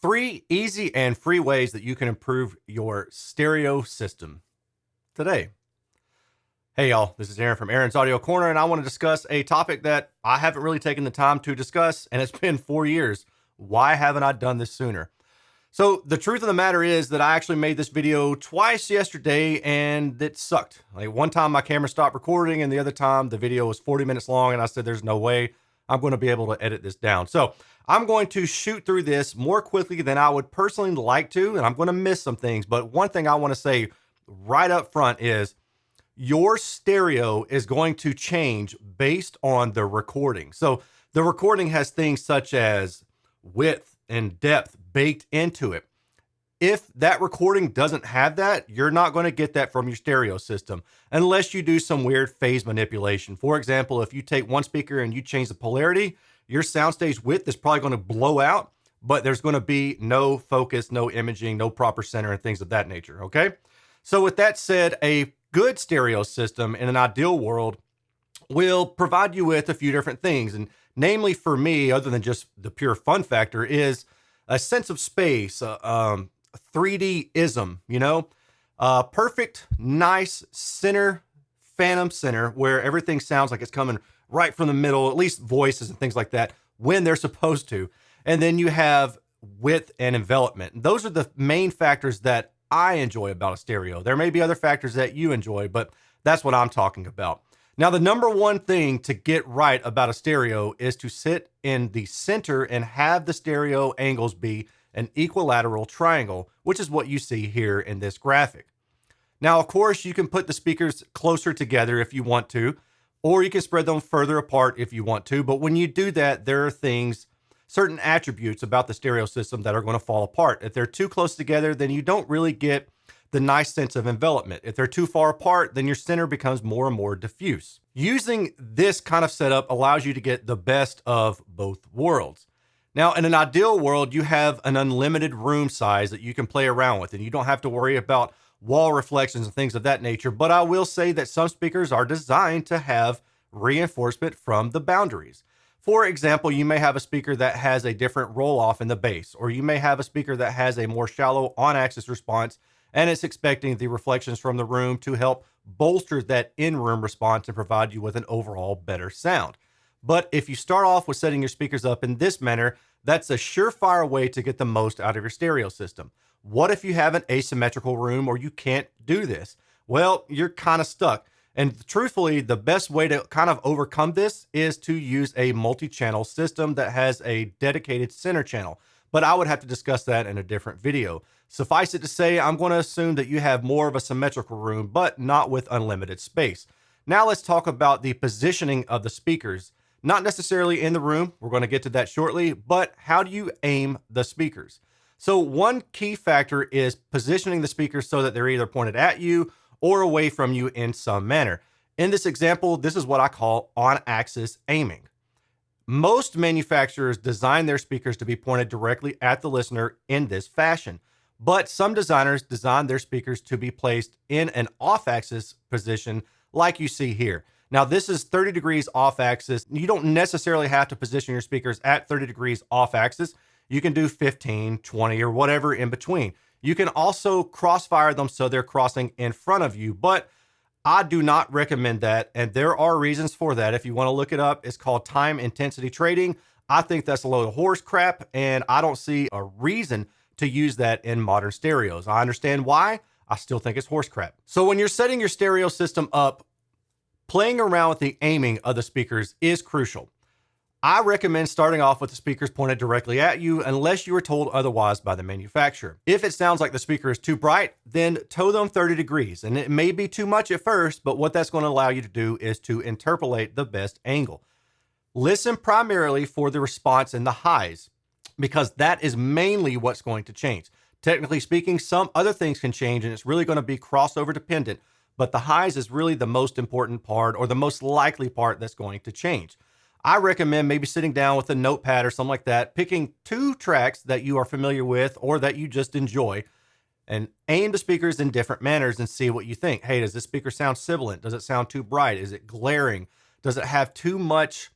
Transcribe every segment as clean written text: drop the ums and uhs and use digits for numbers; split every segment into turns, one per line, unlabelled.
3 easy and free ways that you can improve your stereo system today. Hey y'all, this is Erin from Erin's Audio Corner, and I want to discuss a topic that I haven't really taken the time to discuss, and it's been 4 years. Why haven't I done this sooner? So the truth of the matter is that I actually made this video twice yesterday and it sucked. Like one time my camera stopped recording and the other time the video was 40 minutes long and I said, there's no way I'm going to be able to edit this down. So I'm going to shoot through this more quickly than I would personally like to, and I'm going to miss some things. But one thing I want to say right up front is your stereo is going to change based on the recording. So the recording has things such as width and depth baked into it. If that recording doesn't have that, you're not going to get that from your stereo system unless you do some weird phase manipulation. For example, if you take one speaker and you change the polarity, your soundstage width is probably going to blow out, but there's going to be no focus, no imaging, no proper center and things of that nature. Okay. So with that said, a good stereo system in an ideal world will provide you with a few different things. And namely for me, other than just the pure fun factor, is a sense of space, 3D-ism, perfect, nice center, phantom center, where everything sounds like it's coming right from the middle, at least voices and things like that, when they're supposed to. And then you have width and envelopment. And those are the main factors that I enjoy about a stereo. There may be other factors that you enjoy, but that's what I'm talking about. Now, the number one thing to get right about a stereo is to sit in the center and have the stereo angles be an equilateral triangle, which is what you see here in this graphic. Now, of course, you can put the speakers closer together if you want to, or you can spread them further apart if you want to. But when you do that, there are certain attributes about the stereo system that are going to fall apart. If they're too close together, then you don't really get the nice sense of envelopment. If they're too far apart, then your center becomes more and more diffuse. Using this kind of setup allows you to get the best of both worlds. Now, in an ideal world, you have an unlimited room size that you can play around with, and you don't have to worry about wall reflections and things of that nature. But I will say that some speakers are designed to have reinforcement from the boundaries. For example, you may have a speaker that has a different roll-off in the bass, or you may have a speaker that has a more shallow on-axis response, and it's expecting the reflections from the room to help bolster that in-room response and provide you with an overall better sound. But if you start off with setting your speakers up in this manner, that's a surefire way to get the most out of your stereo system. What if you have an asymmetrical room or you can't do this? Well, you're kind of stuck. And truthfully, the best way to kind of overcome this is to use a multi-channel system that has a dedicated center channel. But I would have to discuss that in a different video. Suffice it to say, I'm going to assume that you have more of a symmetrical room, but not with unlimited space. Now let's talk about the positioning of the speakers. Not necessarily in the room, we're going to get to that shortly, but how do you aim the speakers? So one key factor is positioning the speakers so that they're either pointed at you or away from you in some manner. In this example, this is what I call on-axis aiming. Most manufacturers design their speakers to be pointed directly at the listener in this fashion, but some designers design their speakers to be placed in an off-axis position like you see here. Now, this is 30 degrees off-axis. You don't necessarily have to position your speakers at 30 degrees off-axis. You can do 15, 20, or whatever in between. You can also crossfire them so they're crossing in front of you, but I do not recommend that, and there are reasons for that. If you want to look it up, it's called time intensity trading. I think that's a load of horse crap, and I don't see a reason to use that in modern stereos. I understand why. I still think it's horse crap. So when you're setting your stereo system up, playing around with the aiming of the speakers is crucial. I recommend starting off with the speakers pointed directly at you unless you are told otherwise by the manufacturer. If it sounds like the speaker is too bright, then toe them 30 degrees. And it may be too much at first, but what that's going to allow you to do is to interpolate the best angle. Listen primarily for the response in the highs, because that is mainly what's going to change. Technically speaking, some other things can change, and it's really going to be crossover dependent, but the highs is really the most important part, or the most likely part that's going to change. I recommend maybe sitting down with a notepad or something like that, picking 2 tracks that you are familiar with or that you just enjoy, and aim the speakers in different manners and see what you think. Hey, does this speaker sound sibilant? Does it sound too bright? Is it glaring? Does it have too much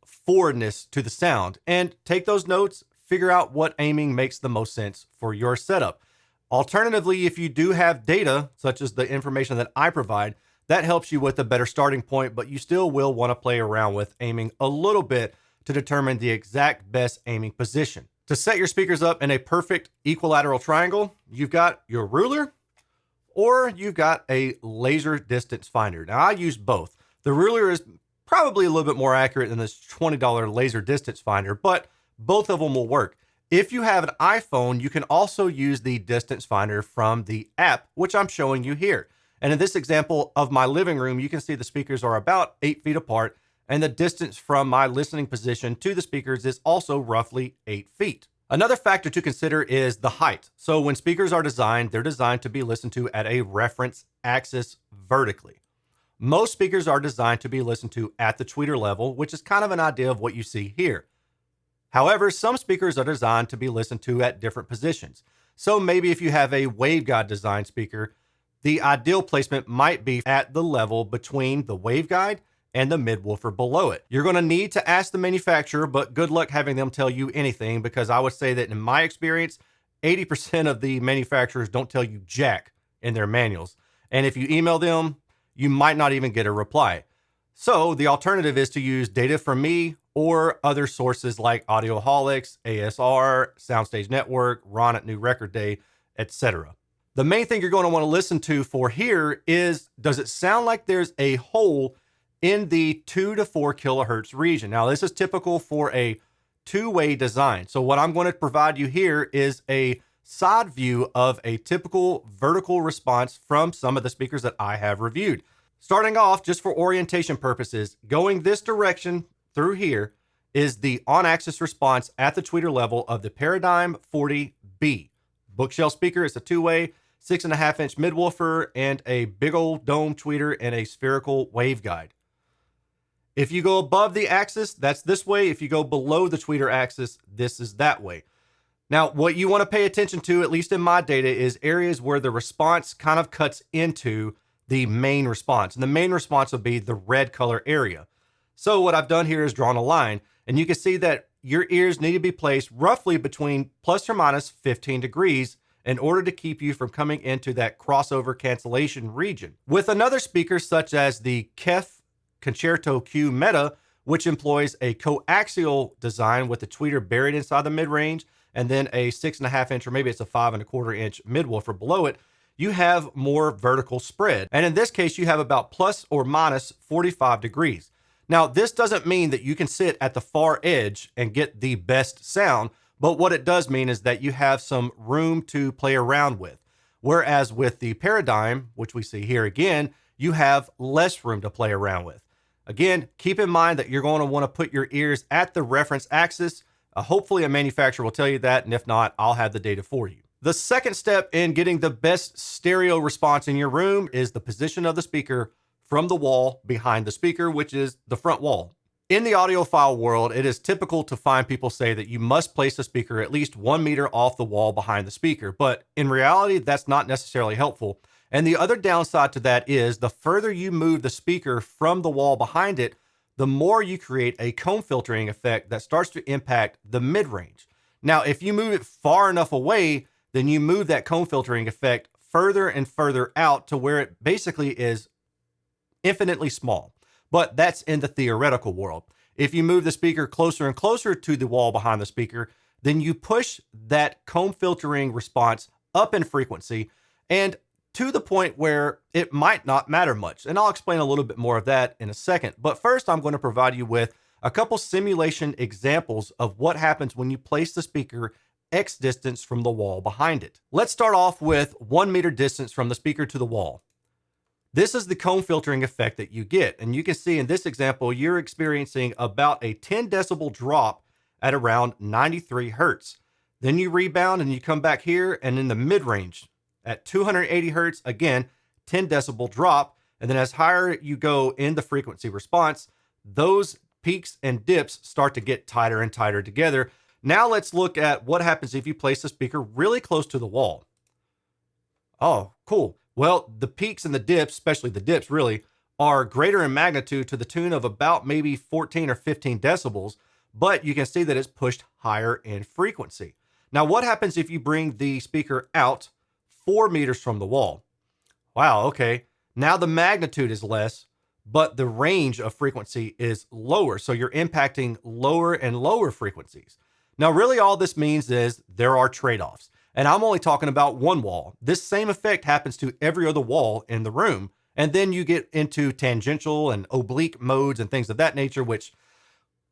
forwardness to the sound? And take those notes, figure out what aiming makes the most sense for your setup. Alternatively, if you do have data, such as the information that I provide, that helps you with a better starting point, but you still will want to play around with aiming a little bit to determine the exact best aiming position. To set your speakers up in a perfect equilateral triangle, you've got your ruler or you've got a laser distance finder. Now, I use both. The ruler is probably a little bit more accurate than this $20 laser distance finder, but both of them will work. If you have an iPhone, you can also use the distance finder from the app, which I'm showing you here. And in this example of my living room, you can see the speakers are about 8 feet apart, and the distance from my listening position to the speakers is also roughly 8 feet. Another factor to consider is the height. So when speakers are designed, they're designed to be listened to at a reference axis vertically. Most speakers are designed to be listened to at the tweeter level, which is kind of an idea of what you see here. However, some speakers are designed to be listened to at different positions. So maybe if you have a waveguide design speaker, the ideal placement might be at the level between the waveguide and the midwoofer below it. You're going to need to ask the manufacturer, but good luck having them tell you anything, because I would say that in my experience, 80% of the manufacturers don't tell you jack in their manuals. And if you email them, you might not even get a reply. So the alternative is to use data from me or other sources like Audioholics, ASR, Soundstage Network, Ron at New Record Day, etc. The main thing you're going to want to listen to for here is, does it sound like there's a hole in the 2 to 4 kilohertz region? Now, this is typical for a two-way design. So what I'm going to provide you here is a side view of a typical vertical response from some of the speakers that I have reviewed. Starting off, just for orientation purposes, going this direction through here is the on-axis response at the tweeter level of the Paradigm 40B. Bookshelf speaker is a two-way, 6.5-inch midwoofer, and a big old dome tweeter and a spherical waveguide. If you go above the axis, that's this way. If you go below the tweeter axis, this is that way. Now, what you want to pay attention to, at least in my data, is areas where the response kind of cuts into the main response. And the main response will be the red color area. So what I've done here is drawn a line, and you can see that your ears need to be placed roughly between plus or minus 15 degrees in order to keep you from coming into that crossover cancellation region. With another speaker such as the KEF Concerto Q Meta, which employs a coaxial design with the tweeter buried inside the mid-range and then a 6.5-inch, or maybe it's a 5.25-inch midwoofer below it, you have more vertical spread. And in this case, you have about plus or minus 45 degrees. Now, this doesn't mean that you can sit at the far edge and get the best sound, but what it does mean is that you have some room to play around with. Whereas with the Paradigm, which we see here again, you have less room to play around with. Again, keep in mind that you're going to want to put your ears at the reference axis. Hopefully a manufacturer will tell you that, and if not, I'll have the data for you. The second step in getting the best stereo response in your room is the position of the speaker from the wall behind the speaker, which is the front wall. In the audiophile world, it is typical to find people say that you must place the speaker at least 1 meter off the wall behind the speaker, but in reality, that's not necessarily helpful. And the other downside to that is the further you move the speaker from the wall behind it, the more you create a comb filtering effect that starts to impact the mid-range. Now, if you move it far enough away, then you move that comb filtering effect further and further out to where it basically is infinitely small. But that's in the theoretical world. If you move the speaker closer and closer to the wall behind the speaker, then you push that comb filtering response up in frequency and to the point where it might not matter much. And I'll explain a little bit more of that in a second. But first, I'm going to provide you with a couple simulation examples of what happens when you place the speaker X distance from the wall behind it. Let's start off with 1 meter distance from the speaker to the wall. This is the comb filtering effect that you get. And you can see in this example, you're experiencing about a 10 decibel drop at around 93 hertz. Then you rebound and you come back here and in the mid-range at 280 hertz, again, 10 decibel drop. And then as higher you go in the frequency response, those peaks and dips start to get tighter and tighter together. Now let's look at what happens if you place the speaker really close to the wall. Oh, cool. Well, the peaks and the dips, especially the dips really, are greater in magnitude to the tune of about maybe 14 or 15 decibels. but you can see that it's pushed higher in frequency. Now, what happens if you bring the speaker out 4 meters from the wall? Wow, okay. Now the magnitude is less, but the range of frequency is lower. So you're impacting lower and lower frequencies. Now, really, all this means is there are trade offs. And I'm only talking about one wall. This same effect happens to every other wall in the room. And then you get into tangential and oblique modes and things of that nature, which,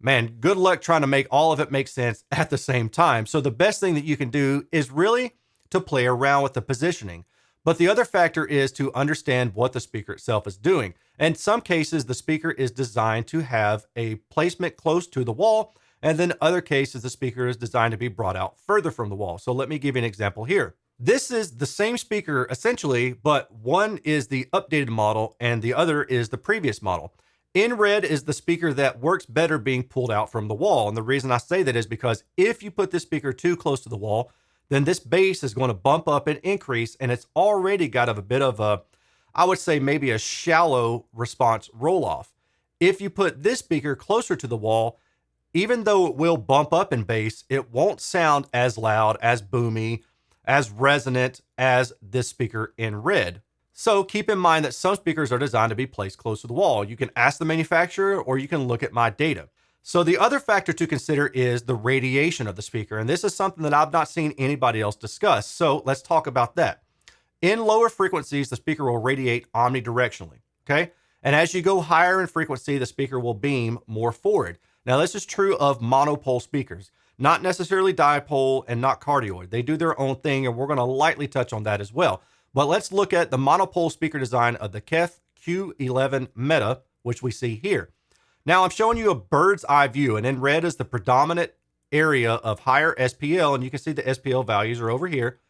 man, good luck trying to make all of it make sense at the same time. So the best thing that you can do is really to play around with the positioning. But the other factor is to understand what the speaker itself is doing. In some cases, the speaker is designed to have a placement close to the wall, and then other cases, the speaker is designed to be brought out further from the wall. So let me give you an example here. This is the same speaker essentially, but one is the updated model and the other is the previous model. In red is the speaker that works better being pulled out from the wall. And the reason I say that is because if you put this speaker too close to the wall, then this bass is going to bump up and increase, and it's already got a bit of a, I would say maybe a shallow response roll off. If you put this speaker closer to the wall, even though it will bump up in bass, it won't sound as loud, as boomy, as resonant as this speaker in red. So keep in mind that some speakers are designed to be placed close to the wall. You can ask the manufacturer or you can look at my data. So the other factor to consider is the radiation of the speaker. And this is something that I've not seen anybody else discuss. So let's talk about that. In lower frequencies, the speaker will radiate omnidirectionally, okay? And as you go higher in frequency, the speaker will beam more forward. Now, this is true of monopole speakers, not necessarily dipole and not cardioid. They do their own thing, and we're going to lightly touch on that as well. But let's look at the monopole speaker design of the KEF Q11 Meta, which we see here. Now, I'm showing you a bird's eye view, and in red is the predominant area of higher SPL, and you can see the SPL values are over here.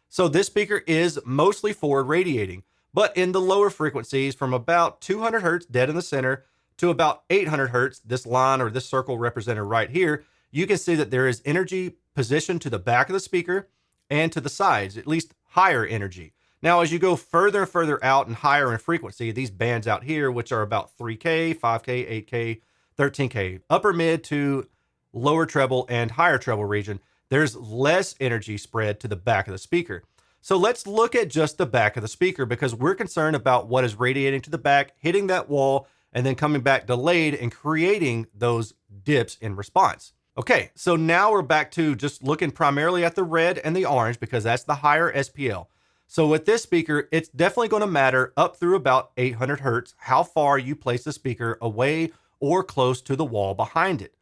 So this speaker is mostly forward radiating, but in the lower frequencies from about 200 hertz dead in the center to about 800 hertz, this line or this circle represented right here, you can see that there is energy positioned to the back of the speaker and to the sides, at least higher energy. Now, as you go further and further out and higher in frequency, these bands out here, which are about 3K, 5K, 8K, 13K, upper mid to lower treble and higher treble region, there's less energy spread to the back of the speaker. So let's look at just the back of the speaker because we're concerned about what is radiating to the back, hitting that wall, and then coming back delayed and creating those dips in response. Okay, so now we're back to just looking primarily at the red and the orange because that's the higher SPL. So with this speaker, it's definitely going to matter up through about 800 hertz how far you place the speaker away or close to the wall behind it.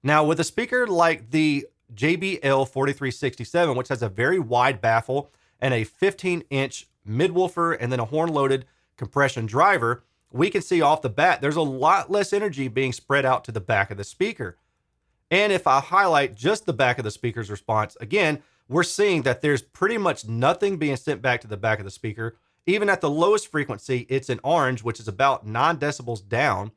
Now, with a speaker like the JBL 4367, which has a very wide baffle and a 15-inch midwoofer and then a horn-loaded compression driver, we can see off the bat there's a lot less energy being spread out to the back of the speaker. And if I highlight just the back of the speaker's response, again, we're seeing that there's pretty much nothing being sent back to the back of the speaker. Even at the lowest frequency, it's in orange, which is about 9 decibels down.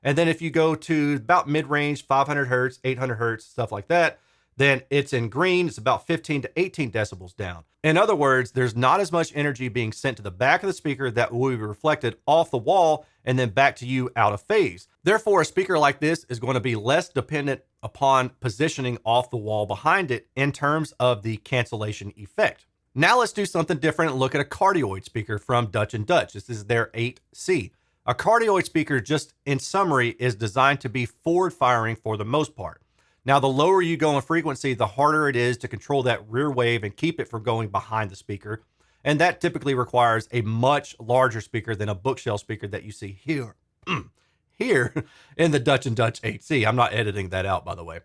And then if you go to about mid-range, 500 hertz, 800 hertz, stuff like that, then it's in green, it's about 15 to 18 decibels down. In other words, there's not as much energy being sent to the back of the speaker that will be reflected off the wall and then back to you out of phase. Therefore, a speaker like this is going to be less dependent upon positioning off the wall behind it in terms of the cancellation effect. Now let's do something different and look at a cardioid speaker from Dutch & Dutch. This is their 8C. A cardioid speaker, just in summary, is designed to be forward firing for the most part. Now, the lower you go in frequency, the harder it is to control that rear wave and keep it from going behind the speaker. And that typically requires a much larger speaker than a bookshelf speaker that you see here. Here in the Dutch & Dutch 8C. I'm not editing that out, by the way.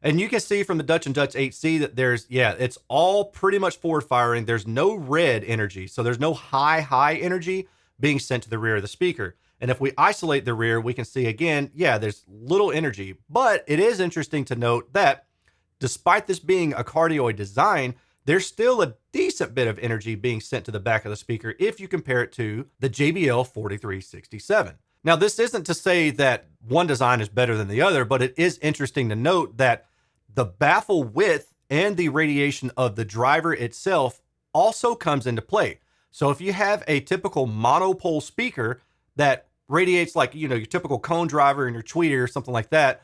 And you can see from the Dutch & Dutch 8C that there's, it's all pretty much forward firing. There's no red energy. So there's no high energy being sent to the rear of the speaker. And if we isolate the rear, we can see again, there's little energy. But it is interesting to note that despite this being a cardioid design, there's still a decent bit of energy being sent to the back of the speaker if you compare it to the JBL 4367. Now, this isn't to say that one design is better than the other, but it is interesting to note that the baffle width and the radiation of the driver itself also comes into play. So if you have a typical monopole speaker that radiates like, your typical cone driver and your tweeter or something like that,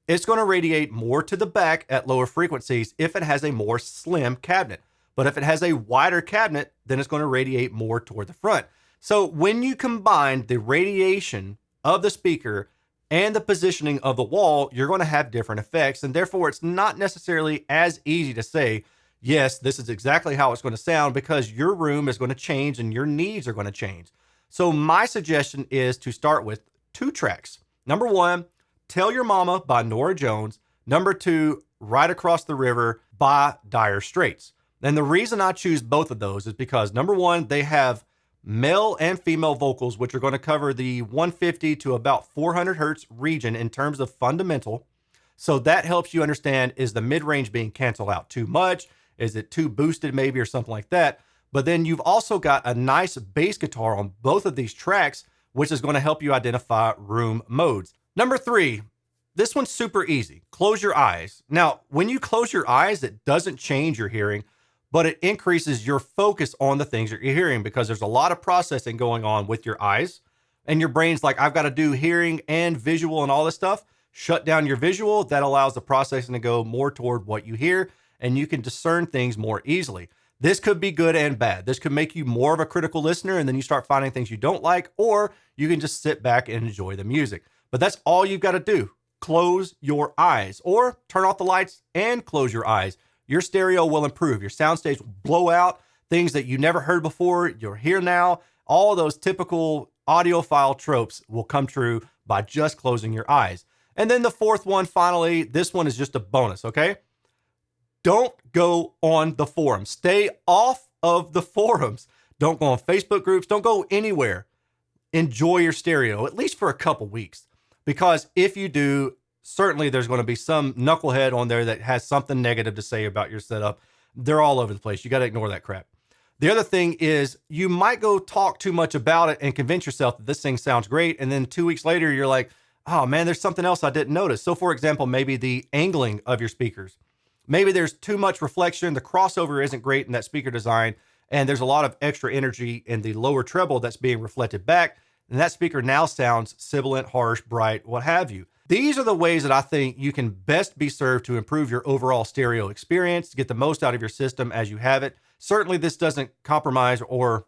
it's going to radiate more to the back at lower frequencies if it has a more slim cabinet. But if it has a wider cabinet, then it's going to radiate more toward the front. So when you combine the radiation of the speaker and the positioning of the wall, you're going to have different effects. And therefore, it's not necessarily as easy to say, yes, this is exactly how it's going to sound, because your room is going to change and your needs are going to change. So my suggestion is to start with 2 tracks. Number 1, Tell Your Mama by Norah Jones. Number 2, Right Across the River by Dire Straits. And the reason I choose both of those is because, number 1, they have male and female vocals, which are going to cover the 150 to about 400 hertz region in terms of fundamental. So that helps you understand, is the mid-range being canceled out too much? Is it too boosted maybe, or something like that? But then you've also got a nice bass guitar on both of these tracks, which is going to help you identify room modes. Number 3, this one's super easy. Close your eyes. Now, when you close your eyes, it doesn't change your hearing, but it increases your focus on the things that you're hearing, because there's a lot of processing going on with your eyes, and your brain's like, I've got to do hearing and visual and all this stuff. Shut down your visual. That allows the processing to go more toward what you hear, and you can discern things more easily. This could be good and bad. This could make you more of a critical listener, and then you start finding things you don't like, or you can just sit back and enjoy the music. But that's all you've got to do. Close your eyes, or turn off the lights and close your eyes. Your stereo will improve. Your soundstage will blow out. Things that you never heard before, you'll hear now. All those typical audiophile tropes will come true by just closing your eyes. And then the 4th one, finally, this one is just a bonus, okay? Don't go on the forums. Stay off of the forums. Don't go on Facebook groups. Don't go anywhere. Enjoy your stereo, at least for a couple weeks. Because if you do, certainly there's going to be some knucklehead on there that has something negative to say about your setup. They're all over the place. You got to ignore that crap. The other thing is, you might go talk too much about it and convince yourself that this thing sounds great. And then 2 weeks later, you're like, oh man, there's something else I didn't notice. So for example, maybe the angling of your speakers. Maybe there's too much reflection. The crossover isn't great in that speaker design. And there's a lot of extra energy in the lower treble that's being reflected back. And that speaker now sounds sibilant, harsh, bright, what have you. These are the ways that I think you can best be served to improve your overall stereo experience, to get the most out of your system as you have it. Certainly this doesn't compromise or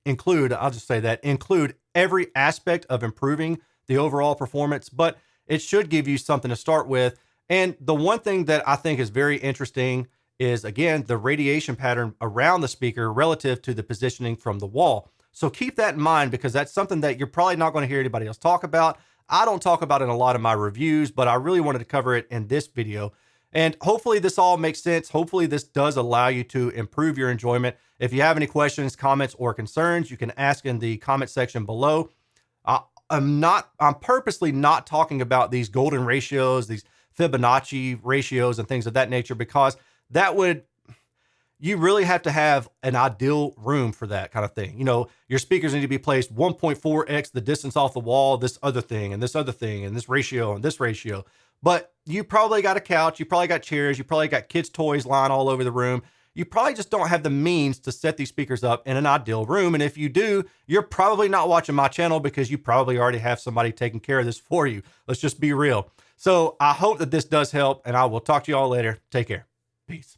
include, I'll just say that, include every aspect of improving the overall performance, but it should give you something to start with. And the one thing that I think is very interesting is, again, the radiation pattern around the speaker relative to the positioning from the wall. So keep that in mind, because that's something that you're probably not going to hear anybody else talk about. I don't talk about it in a lot of my reviews, but I really wanted to cover it in this video. And hopefully this all makes sense. Hopefully this does allow you to improve your enjoyment. If you have any questions, comments, or concerns, you can ask in the comment section below. I'm purposely not talking about these golden ratios, these Fibonacci ratios and things of that nature, because you really have to have an ideal room for that kind of thing. You know, your speakers need to be placed 1.4x the distance off the wall, this other thing, and this other thing, and this ratio, and this ratio. But you probably got a couch, you probably got chairs, you probably got kids' toys lying all over the room. You probably just don't have the means to set these speakers up in an ideal room. And if you do, you're probably not watching my channel, because you probably already have somebody taking care of this for you. Let's just be real. So I hope that this does help, and I will talk to you all later. Take care. Peace.